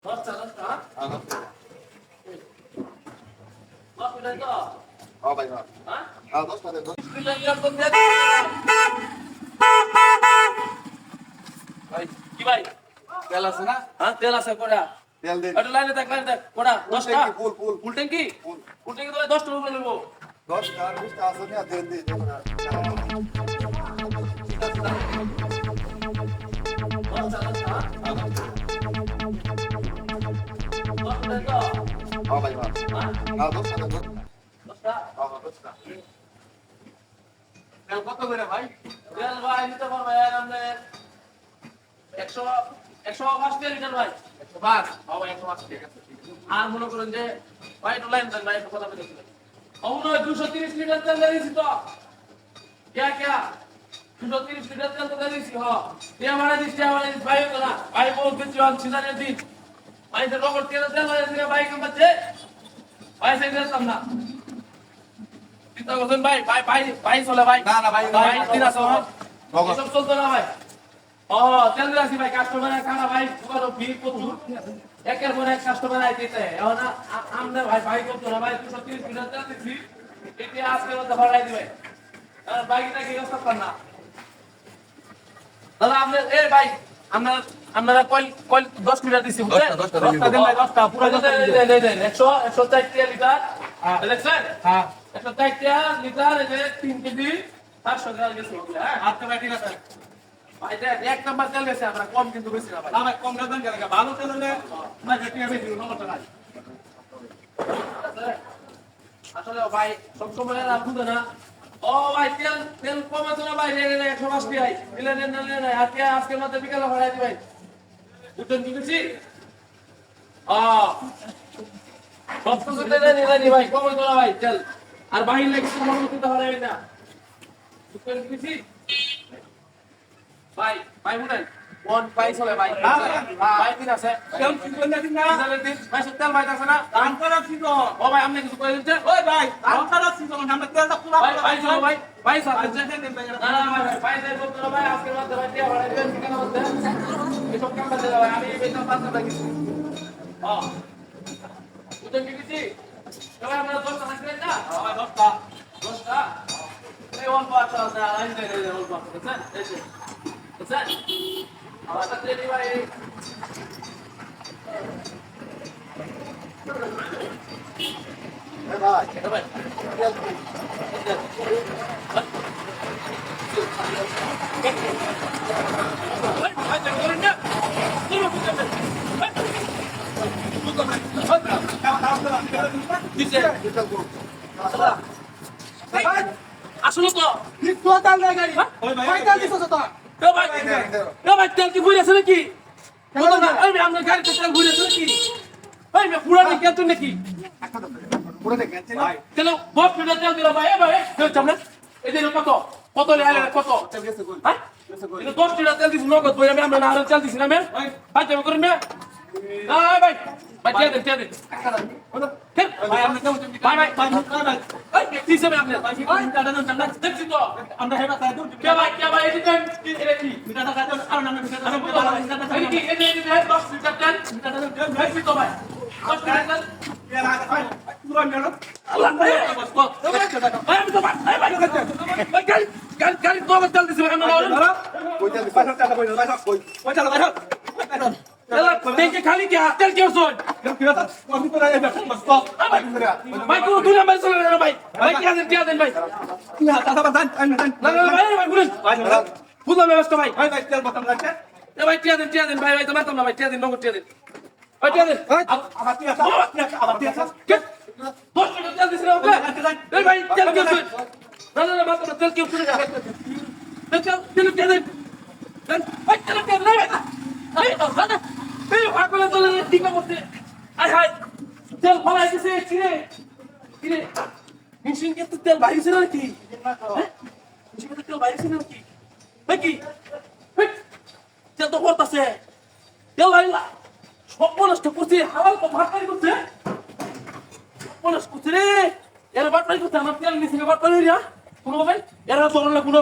দশটা দশটা দশ মিটার তো हाँ भाई हाँ হ্যাঁ हाँ दोस्त आते दोस्त ভাই কি ভাই तेल আছে না হ্যাঁ তেল আছে কোড়া তেল দে এটা লাইনে দেখ কোড়া 10টা ফুল ফুল ফুল ট্যাঙ্কি ফুল ট্যাঙ্কি তো 10 টাকা করে নেবো 10 টা 20 টা আছে না তেল দে हाँ भाई हाँ हाँ दोस्त आते दोस्त हाँ हाँ दोस्त তেল কত করে ভাই তেল ভাই নিতে পারবে আপনি 150 লিটার ভাই 105 हाँ भाई 105 ঠিক আছে আর মনে করেন যে ভাই একটু লাইন দেন ভাই একটু কথা বলতে অমন 230 লিটার তেল দিয়েছি তো क्या 230 লিটার তেল তো দিয়েছি হ টিয়া ভাই না ভাই বলতে চান সিনারে দিন ভাই তো রকম তেল দিলে ভাই কেমন বাজে ভাই সেই দিলাম না চিন্তা করছেন ভাই চলে ভাই না না ভাই ভাই দিন আছে নগদ সব চলতো না ভাই তেল দিলাছি ভাই কাস্টমার খানা ভাই পুরো ভিড় প্রচুর একের পর এক কাস্টমার আইতেছে এখন আমরা ভাই করতো না ভাই 230 লিটার তেল দিছি এটা আজকে মধ্যে ভরাই দিবে আর বাইকটা কি ব্যবস্থা কর না দাদা আপনি ভাই আপনারা কল 10 লিটার দিছি বুঝছেন 10টা দেন ভাই 10টা পুরো দেন 140 লিটার দেখছেন হ্যাঁ 140 লিটার এর 3 কেজি 700 গ্রাম গেছে হ্যাঁ আজকে ভাই ঠিক আছে ভাই এক নাম্বার তেল গেছে আমরা কম কিন্তু বেশি না ভাই না ভাই কম দেন কেন ভালো তেল হলে না যেটি হবে দিও নম্বরটা নাই আসলে ভাই সব সময় আর বুঝে না ভাই তেল কমে তো না ভাই 180 ভাই দিলেন না আজকে মধ্যে বিকালে ভরাই দি ভাই বুঝছেন কি বলছি সব কিছু তেল ভাই কমে তো না ভাই তেল আর বাহির লেগে তো মনে করতে ভরাই না বুঝছেন কি বলছি ভাই বুঝেন কোন ভাই চলে ভাই ভাই দিন আছে তেল কি করে দিন না দিন ভাই তেল ভাই আছে না দাম করা ছিল ভাই আপনি কিছু করে দিচ্ছেন ওই ভাই দাম করা ছিল আমরা তেলটা পুরো ভাই চলো ভাই সাথে দেন ভাই না ভাই ভাই বলতো ভাই আজকে মধ্যে ভাই দিয়া ভাড়া দিবেন কেন মধ্যে এসব কাম বাজে ভাই আমি বেতন পাঁচ টাকা দিছি বুঝছেন কি কিছু ভাই আমরা 10 টাকা দিবেন না ভাই 10টা এই অল্প আছে না লাইন দেয় অল্প আছে বুঝছেন বুঝছেন আমার সাথে ভাই ভাই ভাই আসলে তো ভাই তেল কি ঘুরে আছে নাকি আপনার গাড়িতে তেল ঘুরে আছে নাকি পুরা নাকি তেল নাকি পুরো দেখেন ভাই তেল বস মিটার তেল দিলাম ভাই ভাই সামনে এই যে কত লেগে কত তেল গেছে কই হ্যাঁ এটা 10 লিটার তেল দিছি নগদ বই আমরা না আর তেল দিছি না মে ভাই তুমি করেন না ভাই টিয়া দেন ভাই আপনি কেমন ভাই এই কি হিসাবে আপনি দেখছি তো আমরা হেবা তাই দূর কে ভাই এটা কি মিটাটা কাটে আর না মিটাটা এই কি এই 10 লিটার তেল দেখছি তো ভাই 10 লিটার তেল পুরো মেলো আল্লাহ ভাই ভাই আমি তো ভাই গাড়ি তো তেল দিছি ভাই আমরা কই তেল পয়সা টাকা কই কই পয়সা লাগা দেখে খালি কি তেল কি হচ্ছে কি কথা আমি তো রাই বাস তো ভাই কোন দুই নাম্বার চলে না ভাই টিয়া দেন ভাই কি হাত কথা জান না ভাই বুঝুন বুঝলাম ব্যবস্থা ভাই ভাই ভাই তেল বতন লাগছে ভাই টিয়া দেন ভাই তো মারতাম না ভাই টিয়া দেন নগদ টিয়া দেন ভাই টিয়া দেন আবার কি আছে আবার কি আছে কে 10 মিনিট তেল দিছিলাম ওকে এই ভাই তেল কি হচ্ছে না মারতাম তেল কি হচ্ছে তেল টিয়া দেন ভাই তেল টিয়া দেন এই ভাগলে তো ঠিক আছে আয় হাই তেল ফলাই দিছে কিরে মেশিন কে তেল বাইরে নাকি মেশিন কে তেল বাইরে নাকি ভাই কি তেল তো করতেছে তেল লাইলা সব নষ্ট করছে হাওয়া তো ভাটাই করছে নষ্ট করছে রে এরা ভাটাই করছে আমার তেল নিছে ভাটাই রে কোনো ভাই এরা তো না কোনো